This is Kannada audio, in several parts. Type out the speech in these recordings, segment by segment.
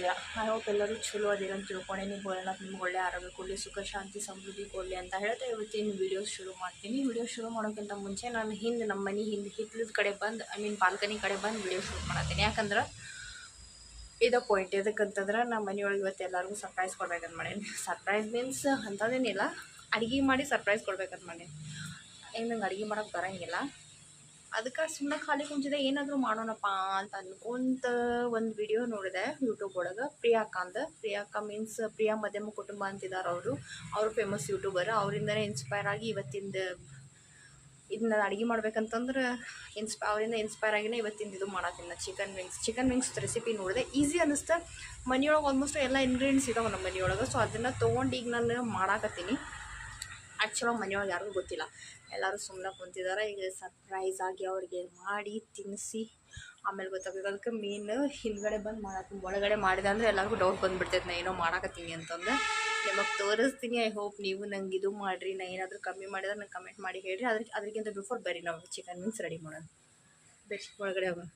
ಅದಿರ. ಐ ಹೋಪ್ ಎಲ್ಲರೂ ಚಲೋ ಅದಿರ ಅಂತ ತಿಳ್ಕೊಂಡೆ. ನೀವು ಒಳ್ಳೆನಾಗ ನಿಮ್ಗೆ ಒಳ್ಳೆ ಆರೋಗ್ಯ ಕೊಡಲಿ, ಸುಖ ಶಾಂತಿ ಸಮೃದ್ಧಿ ಕೊಡಲಿ ಅಂತ ಹೇಳ್ತಾ ಇವತ್ತಿನ ವಿಡಿಯೋ ಶುರು ಮಾಡ್ತೀನಿ. ವಿಡಿಯೋ ಶುರು ಮಾಡೋಕ್ಕಿಂತ ಮುಂಚೆ ನಾನು ಹಿಂದೆ ನಮ್ಮ ಮನೆ ಹಿಂದೆ ಹಿತ್ತಲದ ಕಡೆ ಬಂದು ಬಾಲ್ಕನಿ ಕಡೆ ಬಂದು ವಿಡಿಯೋ ಶೂಟ್ ಮಾಡತ್ತೀನಿ. ಯಾಕಂದ್ರೆ ಇದು ಪಾಯಿಂಟ್ ಎದಕ್ಕಂತಂದ್ರೆ ನಮ್ಮ ಮನೆಯೊಳಗೆ ಇವತ್ತು ಎಲ್ಲರಿಗೂ ಸರ್ಪ್ರೈಸ್ ಕೊಡ್ಬೇಕಂತ ಮಾಡೀನಿ. ಸರ್ಪ್ರೈಸ್ ಮೀನ್ಸ್ ಅಂಥದ್ದೇನಿಲ್ಲ, ಅಡುಗೆ ಮಾಡಿ ಸರ್ಪ್ರೈಸ್ ಕೊಡ್ಬೇಕಂತ ಮಾಡೀನಿ. ಏನು ನಂಗೆ ಅಡುಗೆ ಮಾಡೋಕ್ಕೆ ಬರೋಂಗಿಲ್ಲ, ಅದಕ್ಕೆ ಸುಮ್ಮನೆ ಖಾಲಿ ಕುಂತಿದೆ ಏನಾದರೂ ಮಾಡೋಣಪ್ಪ ಅಂತ ಅನ್ಕೊಂತ ಒಂದು ವಿಡಿಯೋ ನೋಡಿದೆ ಯೂಟ್ಯೂಬ್ ಒಳಗೆ. ಪ್ರಿಯಾಂಕಾ ಮೀನ್ಸ್ ಪ್ರಿಯಾ ಮಧ್ಯಮ ಕುಟುಂಬ ಅಂತಿದ್ದಾರೆ. ಅವರು ಫೇಮಸ್ ಯೂಟ್ಯೂಬರ್. ಅವರಿಂದನೇ ಇನ್ಸ್ಪೈರ್ ಆಗಿ ಇವತ್ತಿಂದ ಇದನ್ನ ಅಡುಗೆ ಮಾಡ್ಬೇಕಂತಂದ್ರೆ ಅವರಿಂದ ಇನ್ಸ್ಪೈರ್ ಆಗಿನೇ ಇವತ್ತಿಂದ ಇದು ಮಾಡತ್ತೀನಿ. ಚಿಕನ್ ವಿಂಗ್ಸ್ ರೆಸಿಪಿ ನೋಡಿದೆ, ಈಸಿ ಅನ್ನಿಸ್ತಾ. ಮನೆಯೊಳಗೆ ಆಲ್ಮೋಸ್ಟ್ ಎಲ್ಲ ಇಂಗ್ರೀಡಿಯೆಂಟ್ಸ್ ಇದಾವೆ ನಮ್ಮ ಮನೆಯೊಳಗೆ. ಸೊ ಅದನ್ನು ತೊಗೊಂಡು ಈಗ ನಾನು ಮಾಡಾಕತ್ತೀನಿ. ಆ್ಯಕ್ಚುಲಾಗಿ ಮನೆಯೊಳಗೆ ಯಾರಿಗೂ ಗೊತ್ತಿಲ್ಲ, ಎಲ್ಲರೂ ಸುಮ್ಮನೆ ಕುಂತಿದ್ದಾರೆ. ಈಗ ಸರ್ಪ್ರೈಸ್ ಆಗಿ ಅವ್ರಿಗೆ ಮಾಡಿ ತಿನ್ನಿಸಿ ಆಮೇಲೆ ಗೊತ್ತಾಗಬೇಕು. ಅದಕ್ಕೆ ಮೇನ್ ಹಿಂದ್ಗಡೆ ಬಂದು ಮಾಡತ್ತೀನಿ. ಒಳಗಡೆ ಮಾಡಿದೆ ಅಂದರೆ ಎಲ್ಲರಿಗೂ ಡೌಟ್ ಬಂದುಬಿಡ್ತೈತೆ ನಾ ಏನೋ ಮಾಡಾಕತ್ತೀನಿ ಅಂತಂದು. ನಿಮಗೆ ತೋರಿಸ್ತೀನಿ. ಐ ಹೋಪ್ ನೀವು ನಂಗೆ ಇದು ಮಾಡಿರಿ. ನಾ ಏನಾದರೂ ಕಮ್ಮಿ ಮಾಡಿದ್ರೆ ನಂಗೆ ಕಮೆಂಟ್ ಮಾಡಿ ಹೇಳಿರಿ. ಅದಕ್ಕಿಂತ ಬಿಫೋರ್ ಬರೀ ನಾವು ಚಿಕನ್ ವಿಂಗ್ಸ್ ರೆಡಿ ಮಾಡೋಣ. ಬೆಸ್ಟ್ ಒಳಗಡೆ ಹೋಗೋಣ.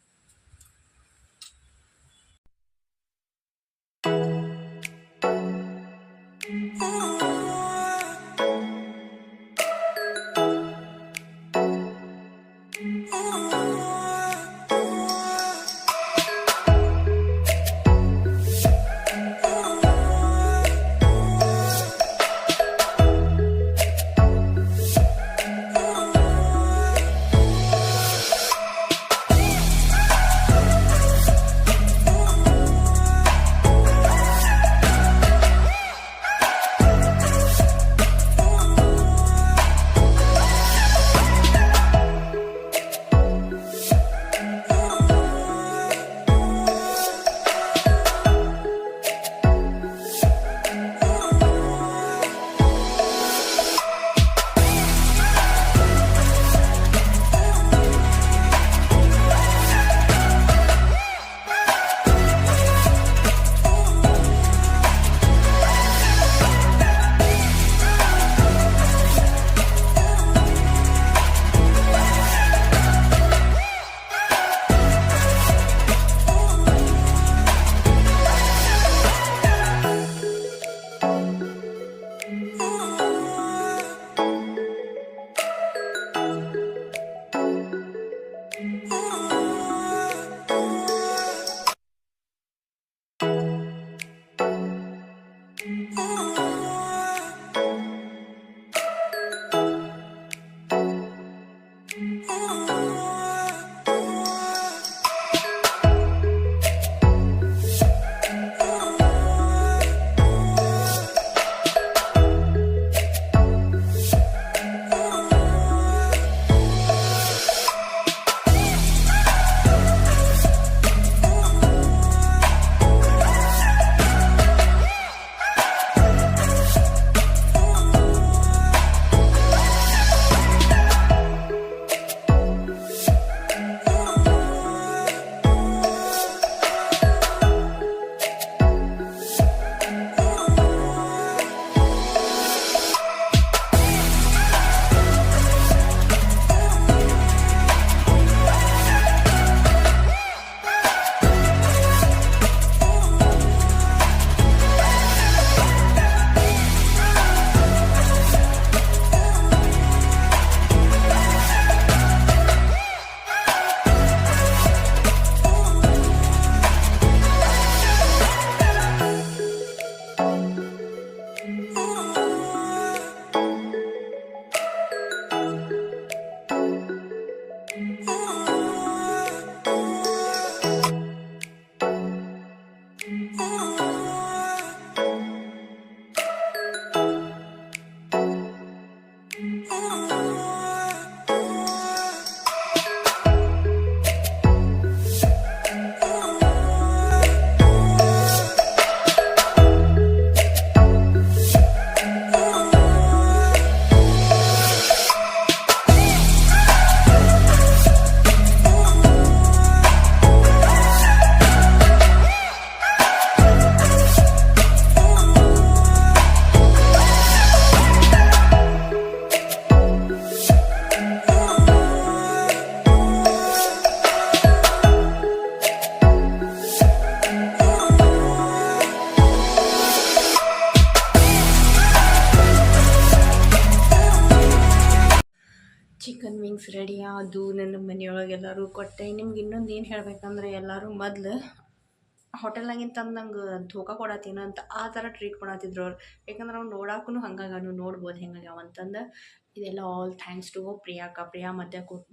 ರೆಡಿ ಅದು ನನ್ನ ಮನೆಯೊಳಗೆ ಎಲ್ಲರೂ ಕೊಟ್ಟೆ. ನಿಮ್ಗೆ ಇನ್ನೊಂದು ಏನು ಹೇಳ್ಬೇಕಂದ್ರೆ ಎಲ್ಲರೂ ಮೊದಲು ಹೋಟೆಲ್ನಾಗಿಂತ ನಂಗೆ ಧೋಕಾ ಕೊಡತ್ತೀನ ಅಂತ ಆ ಥರ ಟ್ರೀಟ್ ಮಾಡತ್ತಿದ್ರು ಅವ್ರು. ಯಾಕಂದ್ರೆ ಅವ್ನು ನೋಡಕ್ಕೂ ಹಂಗಾಗಿ ನೀವು ನೋಡ್ಬೋದು ಹೆಂಗಾಗ್ಯಾವ ಅಂತಂದು. ಇದೆಲ್ಲ ಆಲ್ ಥ್ಯಾಂಕ್ಸ್ ಟು ಪ್ರಿಯಾ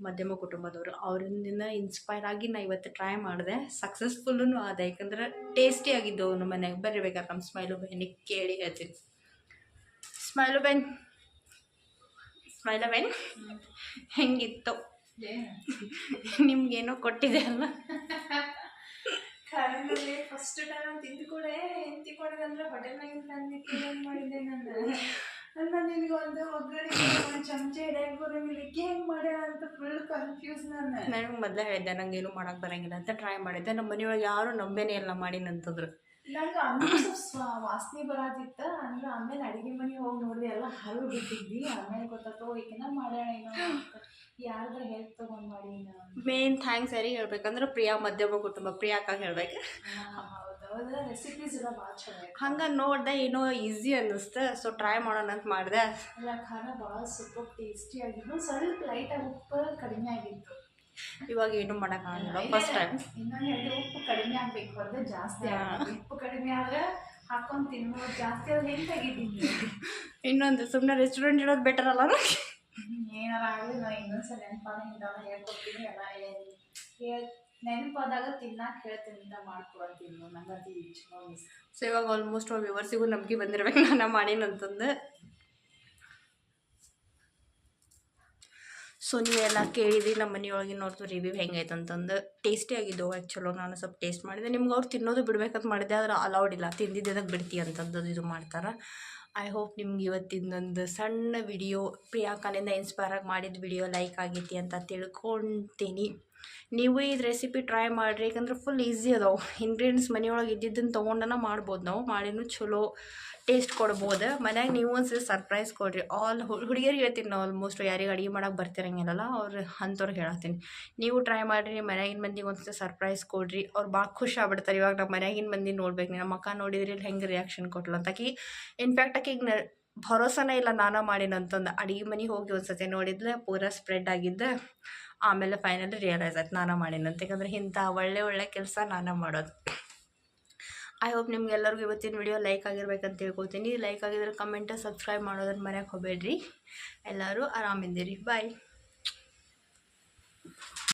ಮಧ್ಯಮ ಕುಟುಂಬದವರು. ಅವರಿಂದ ಇನ್ಸ್ಪೈರ್ ಆಗಿ ನಾ ಇವತ್ತು ಟ್ರೈ ಮಾಡಿದೆ, ಸಕ್ಸಸ್ಫುಲ್ಲೂ ಆದ. ಯಾಕಂದ್ರೆ ಟೇಸ್ಟಿ ಆಗಿದ್ದವು ನಮ್ಮ ಮನೆಗೆ. ಬರ್ರಿ ಬೇಕಾದ್ರೆ ನಮ್ಮ ಸ್ಮೈಲು ಬಹನಿಗೆ ಕೇಳಿ ಹೇಳ್ತೀನಿ. ಸ್ಮೈಲು ಬೆನ್ ಹೆಂಗಿತ್ತು? ನಿಮ್ಗೇನೋ ಕೊಟ್ಟಿದೆ ಅಲ್ಲ? ಕಾರಣದಲ್ಲಿ ಫಸ್ಟ್ ಟೈಮ್ ತಿಂದುಕೊಡೆ ಎಂತಿಕೊಡೋದಂದ್ರೆ ಹೋಟೆಲ್ನಾಗಿನ ತಂದಿಕ್ಕೆ ಏನು ಮಾಡಿದ್ದೆ ನಾನು ನಿನಗೆ ಒಂದು ಒಗ್ಗರಣೆ ಒಂದು ಚಮಚ ಹಿಡಿಯಕ್ಕೆ ಬರೋಂಗಿಲ್ಲಕ್ಕೆ ಹೆಂಗೆ ಮಾಡ್ಯಾರ ಅಂತ ಫುಲ್ ಕನ್ಫ್ಯೂಸ್ ನನಗೆ ಮೊದಲೇ ಹೇಳಿದ್ದೆ ನಂಗೇನು ಮಾಡೋಕ್ಕೆ ಬರೋಂಗಿಲ್ಲ ಅಂತ. ಟ್ರೈ ಮಾಡಿದ್ದೆ. ನಮ್ಮ ಮನೆಯೊಳಗೆ ಯಾರು ನಂಬೇನೇ ಎಲ್ಲ ಮಾಡಿನಂತಂದ್ರು. ನಂಗೆ ಆಮೇಲೆ ಸ್ವಲ್ಪ ವಾಸನೆ ಬರತ್ತಿತ್ತ. ಅಂದ್ರೆ ಆಮೇಲೆ ಅಡುಗೆ ಮನೆಗೆ ಹೋಗಿ ನೋಡಿದೆ, ಎಲ್ಲ ಹರಿದು ಬಿಟ್ಟಿದ್ವಿ. ಆಮೇಲೆ ಗೊತ್ತಾಯ್ತು ಈಗಿನ ಮಾಡ್ಯಾಳ ಏನೋ ಯಾರ್ದಾರ ಹೆಲ್ಪ್ ತೊಗೊಂಡು ಮಾಡಿ. ಮೇನ್ ಥ್ಯಾಂಕ್ಸ್ ಯಾರಿಗೆ ಹೇಳ್ಬೇಕಂದ್ರೆ ಮಧ್ಯಮ ಕುಟುಂಬ ಪ್ರಿಯಾಕಾಗ ಹೇಳ್ಬೇಕು. ಹೌದು, ರೆಸಿಪೀಸ್ ಎಲ್ಲ ಭಾಳ ಚಲೋ. ಹಂಗೆ ನೋಡಿದೆ, ಏನೋ ಈಸಿ ಅನ್ನಿಸ್ತು. ಸೊ ಟ್ರೈ ಮಾಡೋಣ ಅಂತ ಮಾಡಿದೆ. ಎಲ್ಲ ಖಾರ ಭಾಳ ಸೂಪರ್ ಟೇಸ್ಟಿ ಆಗಿದ್ದು. ಸ್ವಲ್ಪ ಲೈಟಾಗಿ ಉಪ್ಪು ಕಡಿಮೆ ಆಗಿತ್ತು. ಇವಾಗ ಏನು ಮಾಡೋಕ್ಕಾಗಲ್ಲ. ಫಸ್ಟ್ ಟೈಮ್ ಇನ್ನೊಂದು ಹೇಳಿ, ಉಪ್ಪು ಕಡಿಮೆ ಆಗಬೇಕು, ಹೊರದೆ ಜಾಸ್ತಿ ಆಗುತ್ತೆ. ಉಪ್ಪು ಕಡಿಮೆ ಆದರೆ ಹಾಕೊಂಡು ತಿನ್ಬೋದು, ಜಾಸ್ತಿ ಆದ್ರೆ ಹೆಂಗೆ ತೆಗಿತೀನಿ. ಇನ್ನೊಂದು ಸುಮ್ಮನೆ ರೆಸ್ಟೋರೆಂಟ್ ಇಡೋದು ಬೆಟರ್ ಅಲ್ಲ? ಏನಾರ ಆಗಲಿ ನಾವು ಇನ್ನೊಂದ್ಸಲ ನೆನಪಾದ ಹಿಂಗೆಲ್ಲ ಹೇಳ್ಕೊಡ್ತೀನಿ. ಎಲ್ಲ ನೆನಪಾದಾಗ ತಿನ್ನಕ್ಕೆ ಹೇಳ್ತೀನಿ ಅಂತ ಮಾಡ್ಕೊಡ್ತೀನಿ. ನಂಗಂತೂ ಚಲೋ ಅನಿಸ್ತು. ಸೊ ಇವಾಗ ಆಲ್ಮೋಸ್ಟ್ ವ್ಯೂವರ್ಸಿಗೂ ನಂಬಿಕೆ ಬಂದಿರ್ಬೇಕು ನಾನು ಮಾಡೀನಂತಂದು. ಸೊ ನೀವೆಲ್ಲ ಕೇಳಿದ್ರಿ ನಮ್ಮ ಮನೆಯೊಳಗೆ ನೋಡ್ತು ರಿವ್ಯೂ ಹೆಂಗೈತೆ ಅಂತಂದು. ಟೇಸ್ಟಿ ಆಗಿದ್ದವು ಆ್ಯಕ್ಚುಲು. ನಾನು ಸ್ವಲ್ಪ ಟೇಸ್ಟ್ ಮಾಡಿದೆ. ನಿಮ್ಗೆ ಅವ್ರು ತಿನ್ನೋದು ಬಿಡ್ಬೇಕಂತ ಮಾಡಿದ್ದೆ, ಆದರೆ ಅಲೌಡ್ ಇಲ್ಲ. ತಿಂದಿದ್ದೆದಾಗ ಬಿಡ್ತಿ ಅಂತಂದು ಇದು ಮಾಡ್ತಾರೆ. ಐ ಹೋಪ್ ನಿಮ್ಗೆ ಇವತ್ತಿಂದೊಂದು ಸಣ್ಣ ವಿಡಿಯೋ ಪ್ರಿಯಾಂಕಾಲಿಂದ ಇನ್ಸ್ಪೈರ್ ಆಗಿ ಮಾಡಿದ ವಿಡಿಯೋ ಲೈಕ್ ಆಗೈತಿ ಅಂತ ತಿಳ್ಕೊತೀನಿ. ನೀವು ಇದು ರೆಸಿಪಿ ಟ್ರೈ ಮಾಡಿರಿ. ಯಾಕಂದ್ರೆ ಫುಲ್ ಈಸಿ ಅದಾವೆ. ಇಂಗ್ರೀಡಿಯೆಂಟ್ಸ್ ಮನೆಯೊಳಗೆ ಇದ್ದಿದ್ದನ್ನು ತೊಗೊಂಡನ ಮಾಡ್ಬೋದು. ನಾವು ಮಾಡಿನೂ ಚಲೋ ಟೇಸ್ಟ್ ಕೊಡ್ಬೋದು. ಮನ್ಯಾಗ ನೀವು ಒಂದ್ಸರಿ ಸರ್ಪ್ರೈಸ್ ಕೊಡಿರಿ. ಆಲ್ ಹುಡುಗಿಯರಿಗೆ ಹೇಳ್ತೀನಿ ನಾವು, ಆಲ್ಮೋಸ್ಟ್ ಯಾರಿಗೆ ಅಡುಗೆ ಮಾಡೋಕೆ ಬರ್ತಿರಂಗಿಲ್ಲಲ್ಲ ಅವ್ರು ಅಂಥವ್ರಿಗೆ ಹೇಳ್ತೀನಿ. ನೀವು ಟ್ರೈ ಮಾಡಿರಿ, ಮನ್ಯಾಗಿನ ಮಂದಿಗೆ ಒಂದ್ಸರಿ ಸರ್ಪ್ರೈಸ್ ಕೊಡಿರಿ. ಅವ್ರು ಭಾಳ ಖುಷಿ ಆಗ್ಬಿಡ್ತಾರೆ. ಇವಾಗ ನಮ್ಮ ಮನ್ಯಾಗಿನ ಮಂದಿ ನೋಡ್ಬೇಕು, ನಮ್ಮ ಅಕ್ಕ ನೋಡಿದ್ರಿ ಇಲ್ಲಿ ಹೆಂಗೆ ರಿಯಾಕ್ಷನ್ ಕೊಟ್ಲು ಅಂತ. ಇನ್ಫ್ಯಾಕ್ಟ್ ಆಕಿಗೆ ಭರೋಸಾನೇ ಇಲ್ಲ ನಾನು ಮಾಡಿನಂತಂದು. ಅಡುಗೆ ಮನೆಗೆ ಹೋಗಿ ಒಂದು ಸತಿ ನೋಡಿದ್ಲೆ, ಪೂರಾ ಸ್ಪ್ರೆಡ್ ಆಗಿದ್ದೆ. ಆಮೇಲೆ ಫೈನಲಿ ರಿಯಲೈಸ್ ಆಯ್ತು ನಾನು ಮಾಡಿನಂತ. ಯಾಕಂದರೆ ಇಂಥ ಒಳ್ಳೆ ಕೆಲಸ ನಾನು ಮಾಡೋದು. ಐ ಹೋಪ್ ನಿಮ್ಗೆಲ್ಲರಿಗೂ ಇವತ್ತಿನ ವಿಡಿಯೋ ಲೈಕ್ ಆಗಿರ್ಬೇಕಂತ ತಿಳ್ಕೊತೀನಿ. ಲೈಕ್ ಆಗಿದ್ರೆ ಕಮೆಂಟ್ ಸಬ್ಸ್ಕ್ರೈಬ್ ಮಾಡೋದನ್ನ ಮರೆಯೋಕೆ ಹೋಗಬೇಡ್ರಿ. ಎಲ್ಲರೂ ಆರಾಮಿದ್ದೀರಿ. ಬಾಯ್.